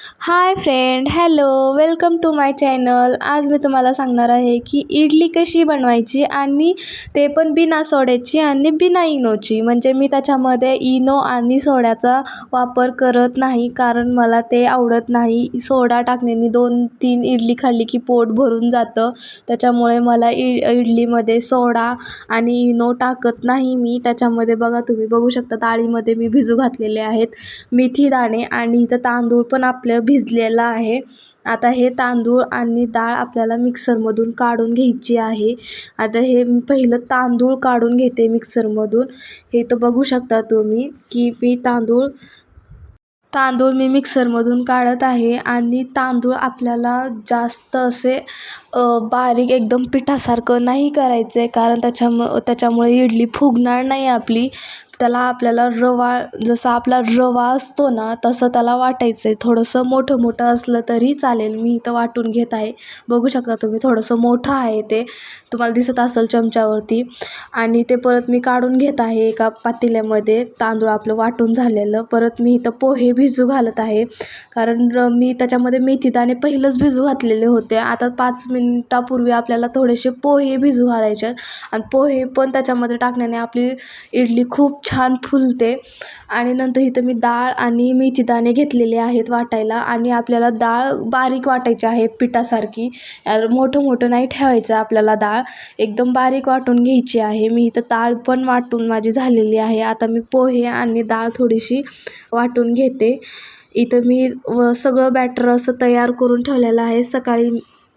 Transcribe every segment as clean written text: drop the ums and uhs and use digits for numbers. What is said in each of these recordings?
High friend, hello, welcome to my channel. आज मी तुम्हाला सांगणार आहे की इडली कशी बनवायची आणि ते पण बिना सोड्याची आणि बिना इनोची. म्हणजे मी त्याच्यामध्ये इनो आणि सोड्याचा वापर करत नाही, कारण मला ते आवडत नाही. सोडा टाकण्याने 2-3 इडली खाल्ली की पोट भरून जातं. त्याच्यामुळे मला इडलीमध्ये सोडा आणि इनो टाकत नाही मी. त्याच्यामध्ये बघा, तुम्ही बघू शकता डाळीमध्ये मी भिजू घातलेले आहेत मेथी दाणे, आणि इथं तांदूळ पण आपलं भिजलेला आहे. आता हे तांदूळ आणि डाळ आपल्याला मिक्सरमधून काढून घ्यायची आहे. आता हे मी पहिलं तांदूळ काढून घेते मिक्सरमधून. हे तर बघू शकता तुम्ही की मी तांदूळ मिक्सरमधून काढत आहे. आणि तांदूळ आपल्याला जास्त असे बारीक एकदम पिठासारखं नाही करायचं आहे, कारण त्याच्यामुळे इडली फुगणार नाही आपली. आपल्याला रवा, जसा आपला रवा असतो ना, तसं त्याला वाटायचं आहे. थोडंसं मोठं मोठं असलं तरी चालेल. मी इथं वाटून घेत आहे. बघू शकता तुम्ही, थोडंसं मोठं आहे ते, तुम्हाला दिसत असेल चमच्यावरती. आणि ते परत मी काढून घेत आहे एका पातेल्यामध्ये, तांदूळ आपलं वाटून झालेलं. परत मी इथं पोहे भिजू घालत आहे, कारण मी त्याच्यामध्ये मेथीदाणे पहिलंच भिजू घातलेले होते. आता 5 मिनिटापूर्वी आपल्याला थोडेसे पोहे भिजू घालायचे आहेत. आणि पोहे पण त्याच्यामध्ये टाकण्याने आपली इडली खूप छान फुलते. आणि नंतर इथं मी डाळ आणि मेथीदाणे घेतलेले आहेत वाटायला. आणि आपल्याला डाळ बारीक वाटायची आहे पिठासारखी, मोठं मोठं नाही ठेवायचं आपल्याला. डाळ एकदम बारीक वाटून घ्यायची आहे. मी इथं डाळ पण वाटून माझी झालेली आहे. आता मी पोहे आणि डाळ थोडीशी वाटून घेते. इथं मी सगळं बॅटर असं तयार करून ठेवलेलं आहे.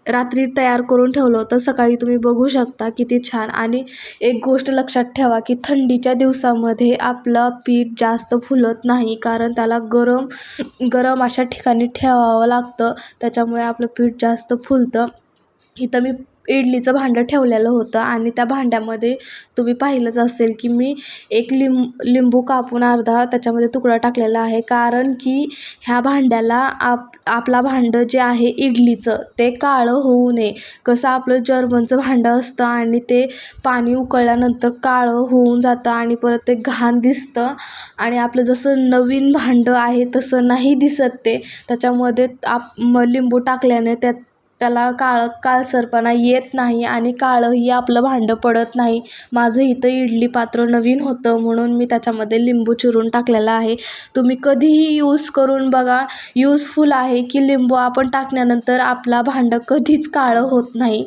रात्री तयार करून ठेवलं होतं, सकाळी तुम्ही बघू शकता किती छान. आणि एक गोष्ट लक्षात ठेवा की थंडीच्या दिवसामध्ये आपलं पीठ जास्त फुलत नाही, कारण त्याला गरम अशा ठिकाणी ठेवावं लागतं. त्याच्यामुळे आपलं पीठ जास्त फुलतं. इथं मी इडलीचं भांडं ठेवलेलं होतं, आणि त्या भांड्यामध्ये तुम्ही पाहिलंच असेल की मी एक लिंबू कापून अर्धा त्याच्यामध्ये तुकडा टाकलेला आहे, कारण की ह्या भांड्याला आपला भांडं जे आहे इडलीचं, ते काळं होऊ नये. कसं आपलं जर्मनचं भांडं असतं आणि ते पाणी उकळल्यानंतर काळं होऊन जातं आणि परत ते घाण दिसतं. आणि आपलं जसं नवीन भांडं आहे तसं नाही दिसत ते. त्याच्यामध्ये लिंबू टाकल्याने त्याला काळसरपणा येत नाही आणि काळंही आपलं भांडं पडत नाही. माझं इथं इडली पात्र नवीन होतं, म्हणून मी त्याच्यामध्ये लिंबू चिरून टाकलेला आहे. तुम्ही कधीही यूज करून बघा, यूजफुल आहे की लिंबू आपण टाकल्यानंतर आपला भांडं कधीच काळं होत नाही.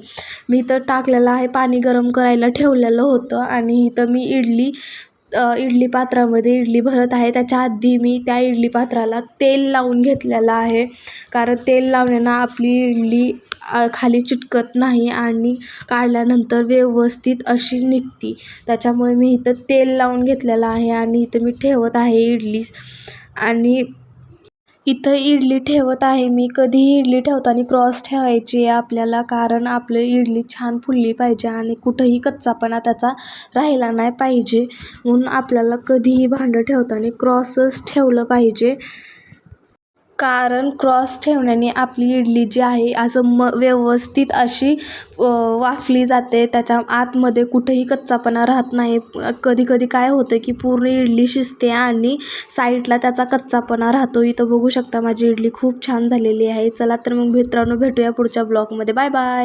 मी इथं टाकलेलं आहे, पाणी गरम करायला ठेवलेलं होतं. आणि इथं मी इडली पात्रामध्ये इडली भरत आहे. त्याच्या आधी मी त्या इडली पात्राला तेल लावून घेतलेलं आहे, कारण तेल लावण्यानं आपली इडली खाली चिटकत नाही आणि काढल्यानंतर व्यवस्थित अशी निघते. त्याच्यामुळे मी इथं तेल लावून घेतलेलं आहे. आणि इथं मी ठेवत आहे इडली. आणि इथं इडली ठेवत आहे मी. कधीही इडली ठेवताना क्रॉस ठेवायची आहे आपल्याला, कारण आपलं इडली छान फुलली पाहिजे आणि कुठंही कच्चापणा त्याचा राहिला नाही पाहिजे. म्हणून आपल्याला कधीही भांडं ठेवताना क्रॉसच ठेवलं पाहिजे, कारण क्रॉस ठेवण्याने आपली इडली जी आहे असं व्यवस्थित अशी वाफली जाते. त्याच्या आतमध्ये कुठेही कच्चापणा राहत नाही. कधी काय होतं की पूर्ण इडली शिजते आणि साईडला त्याचा कच्चापणा राहतो. इथं बघू शकता माझी इडली खूप छान झालेली आहे. चला तर मग मित्रांनो, भेटूया पुढच्या ब्लॉगमध्ये. Bye bye.